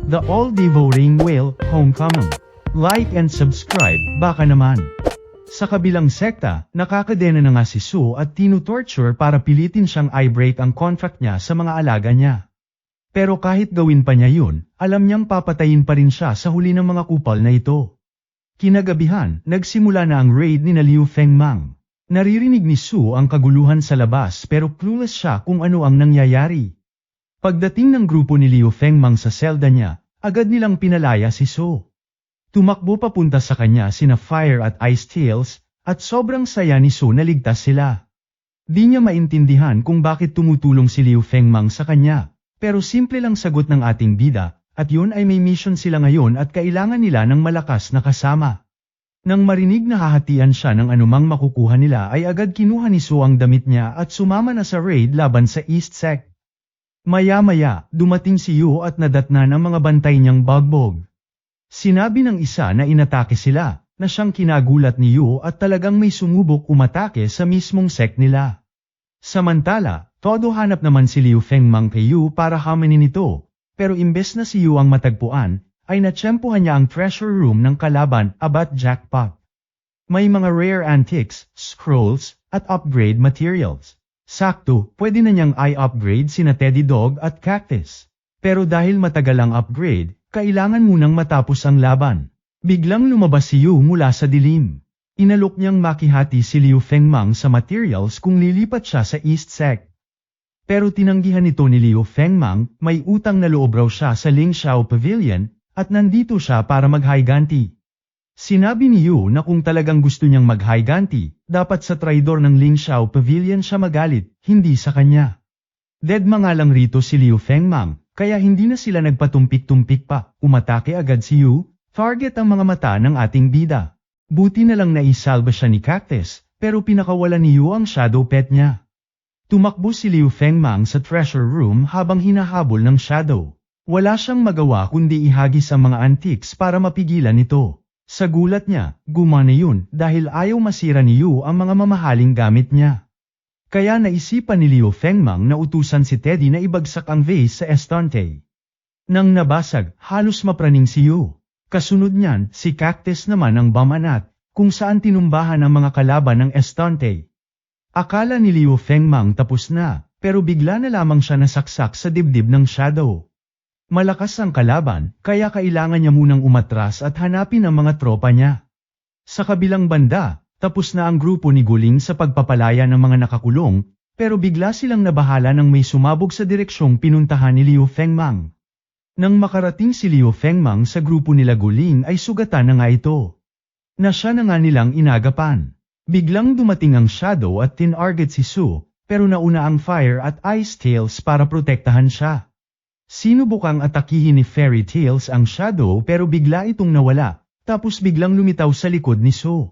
The all-devouring whale, homecoming. Like and subscribe, baka naman. Sa kabilang sekta, nakakadena na nga si Sue at tinutorture para pilitin siyang i-break ang contract niya sa mga alaga niya. Pero kahit gawin pa niya yun, alam niyang papatayin pa rin siya sa huli ng mga kupal na ito. Kinagabihan, nagsimula na ang raid ni Liu Fengmang. Naririnig ni Sue ang kaguluhan sa labas pero clueless siya kung ano ang nangyayari. Pagdating ng grupo ni Liu Fengmang sa selda niya, agad nilang pinalaya si Sue. Tumakbo papunta sa kanya sina Fire at Ice Tails, at sobrang saya ni Sue na ligtas sila. Di niya maintindihan kung bakit tumutulong si Liu Fengmang sa kanya, pero simple lang sagot ng ating bida, at yun ay may mission sila ngayon at kailangan nila ng malakas na kasama. Nang marinig na hahatian siya ng anumang makukuha nila ay agad kinuha ni Sue ang damit niya at sumama na sa raid laban sa East Sect. Maya-maya, dumating si Yu at nadatnan ang mga bantay niyang bagbog. Sinabi ng isa na inatake sila, na siyang kinagulat ni Yu at talagang may sumubok umatake sa mismong sect nila. Samantala, todo hanap naman si Liu Fengmang kay Yu para hamanin ito, pero imbes na si Yu ang matagpuan, ay natsyempohan niya ang treasure room ng kalaban about jackpot. May mga rare antiques, scrolls, at upgrade materials. Sakto, pwede na niyang i-upgrade sina Teddy Dog at Cactus. Pero dahil matagal ang upgrade, kailangan munang matapos ang laban. Biglang lumabas si Yu mula sa dilim. Inalok niyang makihati si Liu Fengmang sa materials kung lilipat siya sa East Sect. Pero tinanggihan nito ni Liu Fengmang, may utang na loob raw siya sa Ling Xiao Pavilion, at nandito siya para mag-higanti. Sinabi ni Yu na kung talagang gusto niyang mag-higanti, dapat sa traidor ng Ling Xiao Pavilion siya magalit, hindi sa kanya. Deadma nga lang rito si Liu Fengmang, kaya hindi na sila nagpatumpik-tumpik pa, umatake agad si Yu, target ang mga mata ng ating bida. Buti na lang naisalba siya ni Cactus, pero pinakawala ni Yu ang shadow pet niya. Tumakbo si Liu Fengmang sa treasure room habang hinahabol ng shadow. Wala siyang magawa kundi ihagis ang mga antiques para mapigilan ito. Sa gulat niya, gumana yun dahil ayaw masira ni Yu ang mga mamahaling gamit niya. Kaya naisipan ni Liu Fengmang na utusan si Teddy na ibagsak ang vase sa estante. Nang nabasag, halos mapraning si Yu. Kasunod niyan, si Cactus naman ang bamanat, kung saan tinumbahan ang mga kalaban ng estante. Akala ni Liu Fengmang tapos na, pero bigla na lamang siya nasaksak sa dibdib ng shadow. Malakas ang kalaban, kaya kailangan niya munang umatras at hanapin ang mga tropa niya. Sa kabilang banda, tapos na ang grupo ni Guling sa pagpapalaya ng mga nakakulong, pero bigla silang nabahala nang may sumabog sa direksyong pinuntahan ni Liu Fengmang. Nang makarating si Liu Fengmang sa grupo nila Guling ay sugatan na nga ito. Na siya na nga nilang inagapan. Biglang dumating ang Shadow at tinarget si Sue, pero nauna ang Fire at Ice Tails para protektahan siya. Sinubukang atakihin ni Fairy Tails ang Shadow pero bigla itong nawala, tapos biglang lumitaw sa likod ni Sue.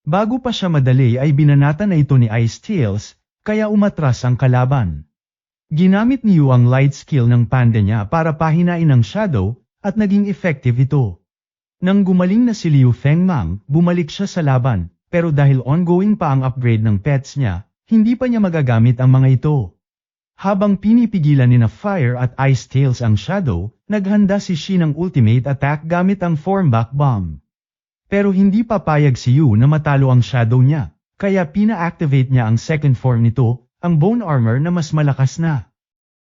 Bago pa siya madali ay binanata na ito ni Ice Tails, kaya umatras ang kalaban. Ginamit ni Yu ang light skill ng panda niya para pahinain ang Shadow, at naging effective ito. Nang gumaling na si Liu Fengmang, bumalik siya sa laban, pero dahil ongoing pa ang upgrade ng pets niya, hindi pa niya magagamit ang mga ito. Habang pinipigilan ni na Fire at Ice Tails ang Shadow, naghanda si Shi ng ultimate attack gamit ang Formback Bomb. Pero hindi papayag si Yu na matalo ang Shadow niya, kaya pina-activate niya ang second form nito, ang Bone Armor na mas malakas na.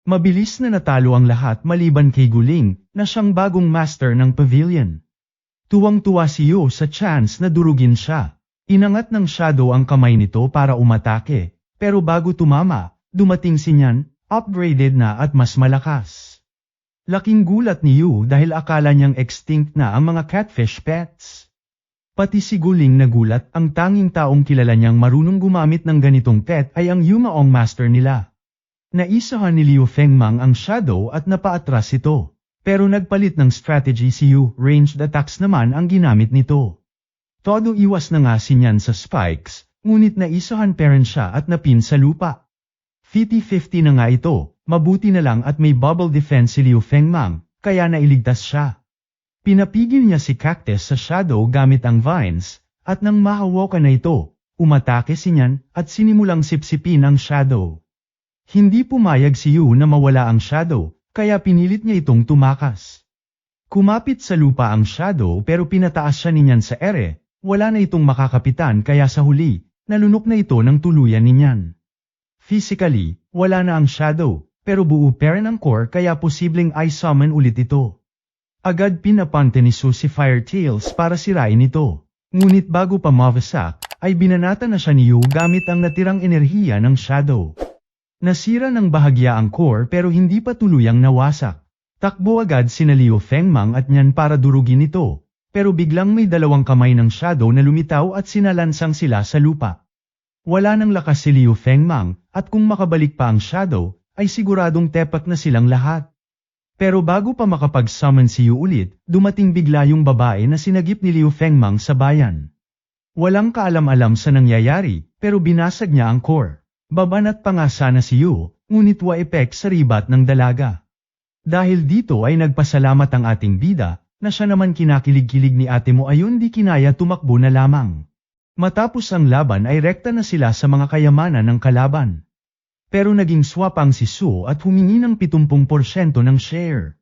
Mabilis na natalo ang lahat maliban kay Guling, na siyang bagong master ng pavilion. Tuwang-tuwa si Yu sa chance na durugin siya. Inangat ng Shadow ang kamay nito para umatake, pero bago tumama, dumating si Nyan, upgraded na at mas malakas. Laking gulat ni Yu dahil akala niyang extinct na ang mga catfish pets. Pati si Guling nagulat, ang tanging taong kilala niyang marunong gumamit ng ganitong pet ay ang Yumaong master nila. Naisahan ni Liu Fengmang ang Shadow at napaatras ito. Pero nagpalit ng strategy si Yu, ranged attacks naman ang ginamit nito. Todo iwas na nga si Nyan sa spikes, ngunit naisahan pa rin siya at napin sa lupa. 50-50 na nga ito, mabuti na lang at may bubble defense si Liu Fengmang, kaya nailigtas siya. Pinapigil niya si Cactus sa Shadow gamit ang vines, at nang mahawakan na ito, umatake si Nyan at sinimulang sipsipin ang Shadow. Hindi pumayag si Yu na mawala ang Shadow, kaya pinilit niya itong tumakas. Kumapit sa lupa ang Shadow pero pinataas siya ninyan sa ere, wala na itong makakapitan kaya sa huli, nalunok na ito ng tuluyan ninyan. Physically, wala na ang Shadow, pero buo pa rin ang core kaya posibleng i-summon ulit ito. Agad pinapante ni Su si Firetails para sirain ito. Ngunit bago pa mawasak, ay binanata na siya ni Yu gamit ang natirang enerhiya ng Shadow. Nasira ng bahagya ang core pero hindi pa tuluyang nawasak. Takbo agad sina Liu Fengmang at Nyan para durugin ito, pero biglang may dalawang kamay ng Shadow na lumitaw at sinalansang sila sa lupa. Wala nang lakas si Liu Fengmang, at kung makabalik pa ang Shadow, ay siguradong tepak na silang lahat. Pero bago pa makapag-summon si Yu ulit, dumating bigla yung babae na sinagip ni Liu Fengmang sa bayan. Walang kaalam-alam sa nangyayari, pero binasag niya ang core. Babanat pa nga sana si Yu, ngunit wa-epek sa ribat ng dalaga. Dahil dito ay nagpasalamat ang ating bida, na siya naman kinakilig-kilig ni ate mo ayon di kinaya tumakbo na lamang. Matapos ang laban ay rekta na sila sa mga kayamanan ng kalaban. Pero naging swap ang si Su at humingi ng 70% ng share.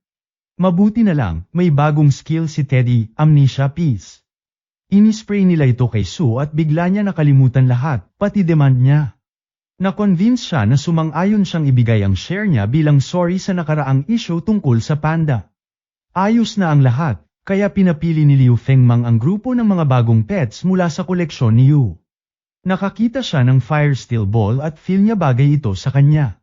Mabuti na lang, may bagong skill si Teddy, Amnesia Piece. Inispray nila ito kay Su at bigla niya nakalimutan lahat, pati demand niya. Na-convince siya na sumang-ayon siyang ibigay ang share niya bilang sorry sa nakaraang issue tungkol sa panda. Ayos na ang lahat, kaya pinapili ni Liu Fengmang ang grupo ng mga bagong pets mula sa koleksyon ni Yu. Nakakita siya ng Fire Steel Ball at feel niya bagay ito sa kanya.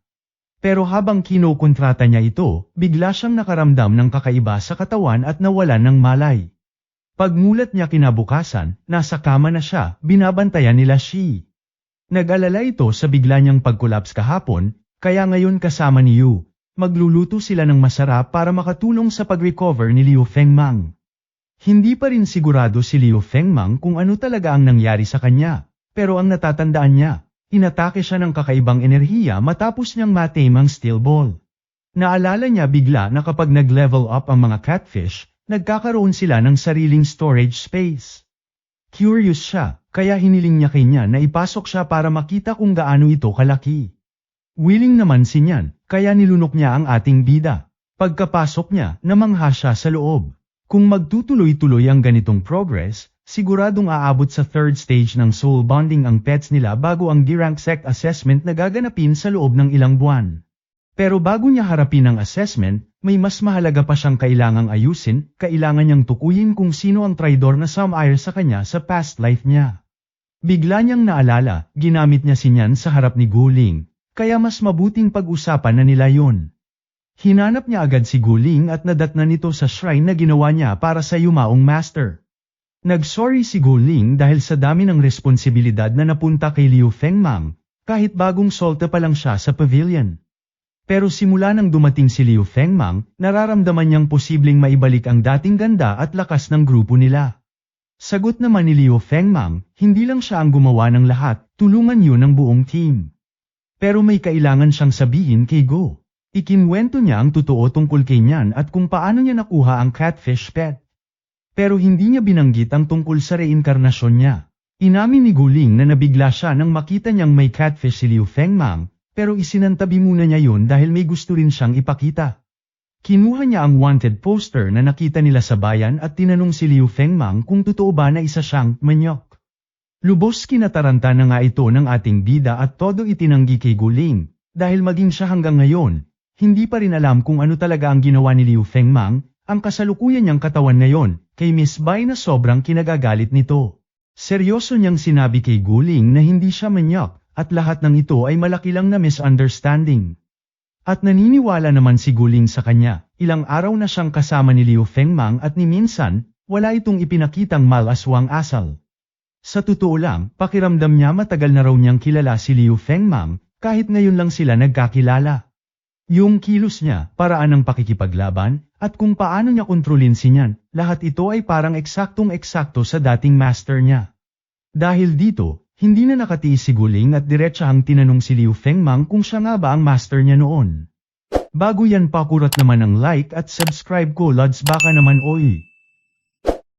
Pero habang kinokontrata niya ito, bigla siyang nakaramdam ng kakaiba sa katawan at nawalan ng malay. Pagmulat niya kinabukasan, nasa kama na siya, binabantayan nila Shi. Nag-alala ito sa bigla niyang pag-collapse kahapon, kaya ngayon kasama ni Yu, magluluto sila ng masarap para makatulong sa pag-recover ni Liu Fengmang. Hindi pa rin sigurado si Liu Fengmang kung ano talaga ang nangyari sa kanya, pero ang natatandaan niya, inatake siya ng kakaibang enerhiya matapos niyang matame ang steel ball. Naalala niya bigla na kapag nag-level up ang mga catfish, nagkakaroon sila ng sariling storage space. Curious siya, kaya hiniling niya kay Nyan na ipasok siya para makita kung gaano ito kalaki. Willing naman si Nyan, kaya nilunok niya ang ating bida. Pagkapasok niya, namangha siya sa loob. Kung magtutuloy-tuloy ang ganitong progress, siguradong aabot sa third stage ng soul bonding ang pets nila bago ang D-rank sect assessment na gaganapin sa loob ng ilang buwan. Pero bago niya harapin ang assessment, may mas mahalaga pa siyang kailangang ayusin, kailangan niyang tukuyin kung sino ang traidor na sumire sa kanya sa past life niya. Bigla niyang naalala, ginamit niya si Nyan sa harap ni Guling, kaya mas mabuting pag-usapan na nila yun. Hinanap niya agad si Guling at nadatnan nito sa shrine na ginawa niya para sa yumaong master. Nag-sorry si Guling dahil sa dami ng responsibilidad na napunta kay Liu Fengmang, kahit bagong solte pa lang siya sa pavilion. Pero simula nang dumating si Liu Fengmang, nararamdaman niyang posibleng maibalik ang dating ganda at lakas ng grupo nila. Sagot naman ni Liu Fengmang, hindi lang siya ang gumawa ng lahat, tulungan yun ng buong team. Pero may kailangan siyang sabihin kay Go. Ikinwento niya ang totoo tungkol kay Nyan at kung paano niya nakuha ang catfish pet. Pero hindi niya binanggit ang tungkol sa reinkarnasyon niya. Inamin ni Guling na nabigla siya nang makita niyang may catfish si Liu Fengmang, pero isinantabi muna niya yun dahil may gusto rin siyang ipakita. Kinuha niya ang wanted poster na nakita nila sa bayan at tinanong si Liu Fengmang kung totoo ba na isa siyang manyok. Lubos kinataranta na nga ito ng ating bida at todo itinanggi kay Guling, dahil maging siya hanggang ngayon, hindi pa rin alam kung ano talaga ang ginawa ni Liu Fengmang, ang kasalukuyan niyang katawan ngayon, kay Miss Bai na sobrang kinagagalit nito. Seryoso niyang sinabi kay Guling na hindi siya manyok, at lahat ng ito ay malaki lang na misunderstanding. At naniniwala naman si Guling sa kanya, ilang araw na siyang kasama ni Liu Fengmang at ni minsan, wala itong ipinakitang malaswang asal. Sa totoo lang, pakiramdam niya matagal na raw niyang kilala si Liu Fengmang, kahit ngayon lang sila nagkakilala. Yung kilos niya, paraan ng pakikipaglaban, at kung paano niya kontrolin si Nyan, lahat ito ay parang eksaktong-eksakto sa dating master niya. Dahil dito, hindi na nakatiis si Guling at diretsahang tinanong si Liu Fengmang kung siya nga ba ang master niya noon. Bago yan pakurat naman ang like at subscribe ko Lods baka naman oy.